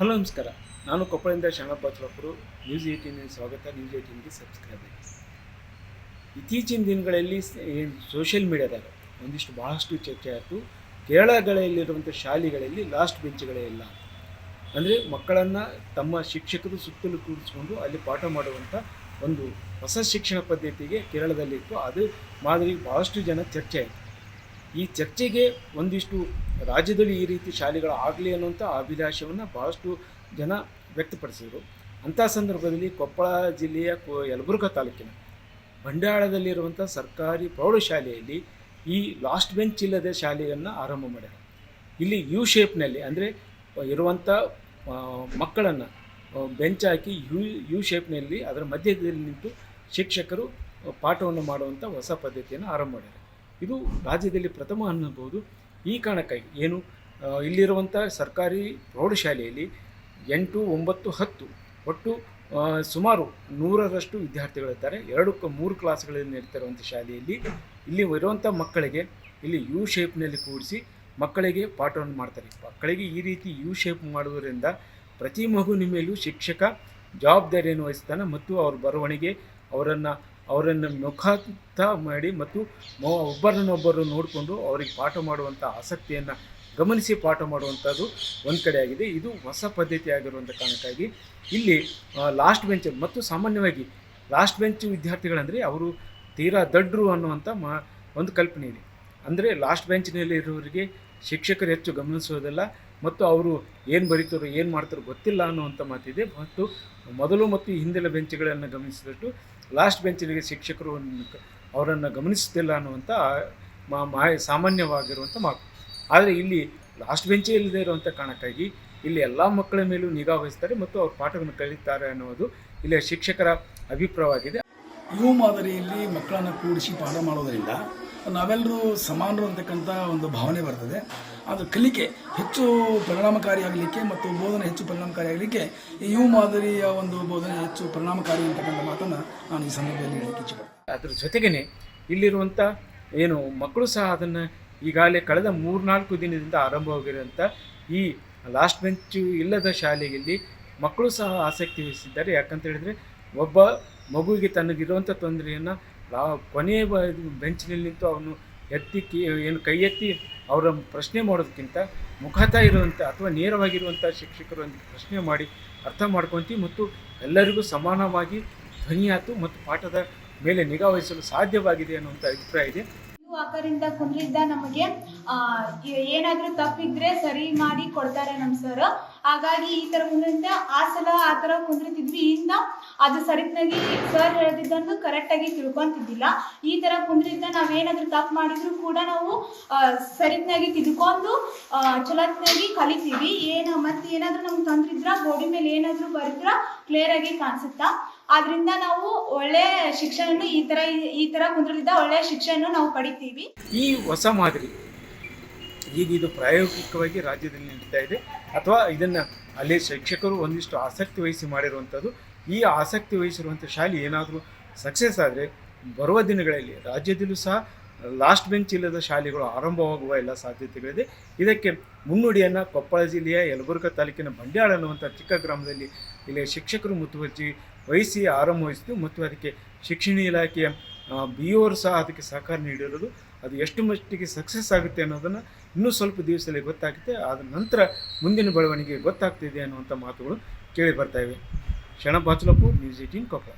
Hello ನಮಸ್ಕಾರ. ನಾನು ಕೊಪ್ಪಳದಿಂದ Sharanappa Bachalapura. News 18 ಸ್ವಾಗತ. ನ್ಯೂಸ್ 18ಗೆ ಸಬ್ಸ್ಕ್ರೈಬ್ ಆಗಿ. ಇತ್ತೀಚಿನ ದಿನಗಳಲ್ಲಿ ಸೋಷಿಯಲ್ ಮೀಡಿಯಾದಾಗ ಭಾಳಷ್ಟು ಚರ್ಚೆ ಆಯಿತು. ಕೇರಳಗಳಲ್ಲಿರುವಂಥ ಶಾಲೆಗಳಲ್ಲಿ ಲಾಸ್ಟ್ ಬೆಂಚ್ಗಳೇ ಇಲ್ಲ, ಅಂದರೆ ಮಕ್ಕಳನ್ನು ತಮ್ಮ ಶಿಕ್ಷಕರು ಸುತ್ತಲೂ ಕೂರಿಸ್ಕೊಂಡು ಅಲ್ಲಿ ಪಾಠ ಮಾಡುವಂಥ ಒಂದು ಹೊಸ ಶಿಕ್ಷಣ ಪದ್ಧತಿಗೆ ಕೇರಳದಲ್ಲಿತ್ತು. ಅದು ಮಾದರಿ ಭಾಳಷ್ಟು ಜನ ಚರ್ಚೆ ಆಯಿತು. ಈ ಚರ್ಚೆಗೆ ರಾಜ್ಯದಲ್ಲಿ ಈ ರೀತಿ ಶಾಲೆಗಳು ಆಗಲಿ ಅನ್ನುವಂಥ ಅಭಿಲಾಷವನ್ನು ಭಾಳಷ್ಟು ಜನ ವ್ಯಕ್ತಪಡಿಸಿದರು. ಅಂಥ ಸಂದರ್ಭದಲ್ಲಿ ಕೊಪ್ಪಳ ಜಿಲ್ಲೆಯ ಯಲಬುರ್ಗಾ ತಾಲೂಕಿನ ಬಂಡಾಳದಲ್ಲಿರುವಂಥ ಸರ್ಕಾರಿ ಪ್ರೌಢಶಾಲೆಯಲ್ಲಿ ಈ ಲಾಸ್ಟ್ ಬೆಂಚ್ ಇಲ್ಲದ ಶಾಲೆಯನ್ನು ಆರಂಭ ಮಾಡ್ಯಾರ. ಇಲ್ಲಿ ಯು ಶೇಪ್ನಲ್ಲಿ, ಅಂದರೆ ಇರುವಂಥ ಮಕ್ಕಳನ್ನು ಬೆಂಚ್ ಹಾಕಿ ಯು ಶೇಪ್ನಲ್ಲಿ ಅದರ ಮಧ್ಯದಲ್ಲಿ ನಿಂತು ಶಿಕ್ಷಕರು ಪಾಠವನ್ನು ಮಾಡುವಂಥ ಹೊಸ ಪದ್ಧತಿಯನ್ನು ಆರಂಭ ಮಾಡ್ಯಾರ. ಇದು ರಾಜ್ಯದಲ್ಲಿ ಪ್ರಥಮ ಅನ್ನಬಹುದು. ಈ ಕಾರಣಕ್ಕಾಗಿ ಇಲ್ಲಿರುವಂಥ ಸರ್ಕಾರಿ ಪ್ರೌಢಶಾಲೆಯಲ್ಲಿ 8, 9, 10 ಒಟ್ಟು ಸುಮಾರು 100ರಷ್ಟು ವಿದ್ಯಾರ್ಥಿಗಳಿದ್ದಾರೆ. 2-3 ಕ್ಲಾಸ್ಗಳಲ್ಲಿ ನಡೀತಿರುವಂಥ ಶಾಲೆಯಲ್ಲಿ ಇಲ್ಲಿ ಇರುವಂಥ ಮಕ್ಕಳಿಗೆ ಇಲ್ಲಿ ಯು ಶೇಪ್ನಲ್ಲಿ ಕೂಡಿಸಿ ಮಕ್ಕಳಿಗೆ ಪಾಠವನ್ನು ಮಾಡ್ತಾರೆ. ಮಕ್ಕಳಿಗೆ ಈ ರೀತಿ ಯು ಶೇಪ್ ಮಾಡುವುದರಿಂದ ಪ್ರತಿ ಮಗುವಿನ ಮೇಲೂ ಶಿಕ್ಷಕ ಜವಾಬ್ದಾರಿಯನ್ನು ವಹಿಸ್ತಾನೆ ಮತ್ತು ಅವ್ರ ಬರವಣಿಗೆ ಅವರನ್ನು ಮುಖಾಂತ ಮಾಡಿ ಮತ್ತು ಒಬ್ಬರನ್ನೊಬ್ಬರು ನೋಡಿಕೊಂಡು ಅವರಿಗೆ ಪಾಠ ಮಾಡುವಂಥ ಆಸಕ್ತಿಯನ್ನು ಗಮನಿಸಿ ಪಾಠ ಮಾಡುವಂಥದ್ದು ಒಂದು ಕಡೆ ಆಗಿದೆ. ಇದು ಹೊಸ ಪದ್ಧತಿ ಆಗಿರುವಂಥ ಕಾರಣಕ್ಕಾಗಿ ಇಲ್ಲಿ ಲಾಸ್ಟ್ ಬೆಂಚ್ ಮತ್ತು ಸಾಮಾನ್ಯವಾಗಿ ಲಾಸ್ಟ್ ಬೆಂಚ್ ವಿದ್ಯಾರ್ಥಿಗಳಂದರೆ ಅವರು ತೀರಾ ದಡ್ರು ಅನ್ನುವಂಥ ಒಂದು ಕಲ್ಪನೆ ಇದೆ. ಅಂದರೆ ಲಾಸ್ಟ್ ಬೆಂಚ್ನಲ್ಲಿ ಇರೋರಿಗೆ ಶಿಕ್ಷಕರು ಹೆಚ್ಚು ಗಮನಿಸೋದಿಲ್ಲ ಮತ್ತು ಅವರು ಏನು ಬರೀತಾರೋ ಏನು ಮಾಡ್ತಾರೋ ಗೊತ್ತಿಲ್ಲ ಅನ್ನುವಂಥ ಮಾತಿದೆ. ಮತ್ತು ಮೊದಲು ಮತ್ತು ಹಿಂದಿನ ಬೆಂಚ್ಗಳನ್ನು ಗಮನಿಸಿದಷ್ಟು ಲಾಸ್ಟ್ ಬೆಂಚಿಗೆ ಶಿಕ್ಷಕರು ಅವರನ್ನು ಗಮನಿಸುತ್ತಿಲ್ಲ ಅನ್ನುವಂಥ ಸಾಮಾನ್ಯವಾಗಿರುವಂಥ ಮಾತು. ಆದರೆ ಇಲ್ಲಿ ಲಾಸ್ಟ್ ಬೆಂಚೇ ಇಲ್ಲದೆ ಇರುವಂಥ ಕಾರಣಕ್ಕಾಗಿ ಇಲ್ಲಿ ಎಲ್ಲ ಮಕ್ಕಳ ಮೇಲೂ ನಿಗಾ ವಹಿಸ್ತಾರೆ ಮತ್ತು ಅವ್ರ ಪಾಠವನ್ನು ಕಲಿತಾರೆ ಅನ್ನೋದು ಇಲ್ಲಿ ಶಿಕ್ಷಕರ ಅಭಿಪ್ರಾಯವಾಗಿದೆ. ಯು ಮಾದರಿಯಲ್ಲಿ ಮಕ್ಕಳನ್ನು ಕೂಡಿಸಿ ಪಾಠ ಮಾಡೋದರಿಂದ ನಾವೆಲ್ಲರೂ ಸಮಾನರು ಅಂತಕ್ಕಂಥ ಒಂದು ಭಾವನೆ ಬರ್ತದೆ. ಅದು ಕಲಿಕೆ ಹೆಚ್ಚು ಪರಿಣಾಮಕಾರಿಯಾಗಲಿಕ್ಕೆ ಮತ್ತು ಬೋಧನೆ ಹೆಚ್ಚು ಪರಿಣಾಮಕಾರಿಯಾಗಲಿಕ್ಕೆ ಯು ಮಾದರಿಯ ಒಂದು ಬೋಧನೆ ಹೆಚ್ಚು ಪರಿಣಾಮಕಾರಿ ಅಂತಕ್ಕಂಥ ಮಾತನ್ನು ನಾನು ಈ ಸಂದರ್ಭದಲ್ಲಿ ಹೇಳಲಿಕ್ಕೆ ಇಚ್ಛೆಪಡ್ತೀನಿ. ಅದ್ರ ಜೊತೆಗೇ ಇಲ್ಲಿರುವಂಥ ಮಕ್ಕಳು ಸಹ ಅದನ್ನು ಈಗಾಗಲೇ ಕಳೆದ 3-4 ದಿನದಿಂದ ಆರಂಭವಾಗಿರುವಂಥ ಈ ಲಾಸ್ಟ್ ಬೆಂಚು ಇಲ್ಲದ ಶಾಲೆಯಲ್ಲಿ ಮಕ್ಕಳು ಸಹ ಆಸಕ್ತಿ ವಹಿಸಿದ್ದಾರೆ. ಯಾಕಂತ ಹೇಳಿದರೆ ಒಬ್ಬ ಮಗುವಿಗೆ ತನಗಿರುವಂಥ ತೊಂದರೆಯನ್ನು ಕೊನೆಯ ಬೆಂಚಿನಲ್ಲಿ ನಿಂತು ಅವನು ಕೈ ಎತ್ತಿ ಅವರ ಪ್ರಶ್ನೆ ಮಾಡೋದಕ್ಕಿಂತ ಮುಖತಃ ಇರುವಂಥ ಅಥವಾ ನೇರವಾಗಿರುವಂಥ ಶಿಕ್ಷಕರು ಪ್ರಶ್ನೆ ಮಾಡಿ ಅರ್ಥ ಮಾಡ್ಕೊತೀವಿ ಮತ್ತು ಎಲ್ಲರಿಗೂ ಸಮಾನವಾಗಿ ಧ್ವನಿಯಾತು ಮತ್ತು ಪಾಠದ ಮೇಲೆ ನಿಗಾ ವಹಿಸಲು ಸಾಧ್ಯವಾಗಿದೆ ಅನ್ನುವಂಥ ಅಭಿಪ್ರಾಯ ಇದೆ. ವಾಕರಿಂದ ಕುಂದ್ರಿದ್ದ ನಮಗೆ ಏನಾದರೂ ತಪ್ಪಿದ್ರೆ ಸರಿ ಮಾಡಿ ಕೊಡ್ತಾರೆ ನಮ್ಮ ಸರ್. ಹಾಗಾಗಿ ಈ ಥರ ಕುಂದ್ರಿಂದ ಆ ಥರ ಕುಂದ್ರಿತಿದ್ವಿ. ಇನ್ನು ಅದು ಸರಿತ್ನಾಗಿ ಸರ್ ಹೇಳ್ತಿದ್ದನ್ನು ಕರೆಕ್ಟಾಗಿ ತಿಳ್ಕೊತಿದ್ದಿಲ್ಲ. ಈ ಥರ ಕುಂದ್ರಿಂದ ನಾವೇನಾದರೂ ತಪ್ಪು ಮಾಡಿದ್ರು ಕೂಡ ನಾವು ಸರಿತ್ನಾಗಿ ತಿಳ್ಕೊಂಡು ಚಲೋತ್ನಾಗಿ ಕಲಿತೀವಿ. ಮತ್ತೆ ಏನಾದರೂ ನಮ್ಗೆ ತೊಂದ್ರಿದ್ರ ಬೋರ್ಡಿ ಮೇಲೆ ಏನಾದರೂ ಬರೆದ್ರ ಕ್ಲಿಯರಾಗಿ ಕಾಣಿಸುತ್ತಾ. ಆದ್ರಿಂದ ನಾವು ಒಳ್ಳೆ ಶಿಕ್ಷಣ ಈ ತರ ಕುಂದ್ರಲಿದ್ದ ಒಳ್ಳೆ ಶಿಕ್ಷಣ ನಾವು ಪಡಿತೀವಿ. ಈ ಹೊಸ ಮಾದರಿ ಈಗ ಇದು ಪ್ರಾಯೋಗಿಕವಾಗಿ ರಾಜ್ಯದಲ್ಲಿ ನಡೀತಾ ಇದೆ ಅಥವಾ ಇದನ್ನು ಅಲ್ಲಿ ಶಿಕ್ಷಕರು ಆಸಕ್ತಿ ವಹಿಸಿ ಮಾಡಿರುವಂಥದ್ದು. ಈ ಆಸಕ್ತಿ ವಹಿಸಿರುವಂಥ ಶಾಲೆ ಏನಾದರೂ ಸಕ್ಸಸ್ ಆದರೆ ಬರುವ ದಿನಗಳಲ್ಲಿ ರಾಜ್ಯದಲ್ಲೂ ಸಹ ಲಾಸ್ಟ್ ಬೆಂಚ್ ಇಲ್ಲದ ಶಾಲೆಗಳು ಆರಂಭವಾಗುವ ಎಲ್ಲ ಸಾಧ್ಯತೆಗಳಿದೆ. ಇದಕ್ಕೆ ಮುನ್ನುಡಿಯನ್ನು ಕೊಪ್ಪಳ ಜಿಲ್ಲೆಯ ಯಲಬುರ್ಗಾ ತಾಲೂಕಿನ ಬಂಡ್ಯಾಳ ಅನ್ನುವಂಥ ಚಿಕ್ಕ ಗ್ರಾಮದಲ್ಲಿ ಇಲ್ಲಿ ಶಿಕ್ಷಕರು ಮುತುವರ್ಜಿ ವಹಿಸಿ ಆರಂಭಿಸಿದ್ದು ಮತ್ತು ಅದಕ್ಕೆ ಶಿಕ್ಷಣ ಇಲಾಖೆಯ BO ಸಹ ಅದಕ್ಕೆ ಸಹಕಾರ ನೀಡಿರೋದು. ಅದು ಎಷ್ಟು ಮಟ್ಟಿಗೆ ಸಕ್ಸಸ್ ಆಗುತ್ತೆ ಅನ್ನೋದನ್ನು ಇನ್ನೂ ಸ್ವಲ್ಪ ದಿವಸದಲ್ಲಿ ಗೊತ್ತಾಗುತ್ತೆ. ಆದ ನಂತರ ಮುಂದಿನ ಬೆಳವಣಿಗೆ ಗೊತ್ತಾಗ್ತಿದೆ ಅನ್ನುವಂಥ ಮಾತುಗಳು ಕೇಳಿ ಬರ್ತಾಯಿವೆ. ಶರಣಪ್ಪ ಬಾಚಲಪುರ, ನ್ಯೂಸ್ 18 ಕೊಪ್ಪಳ.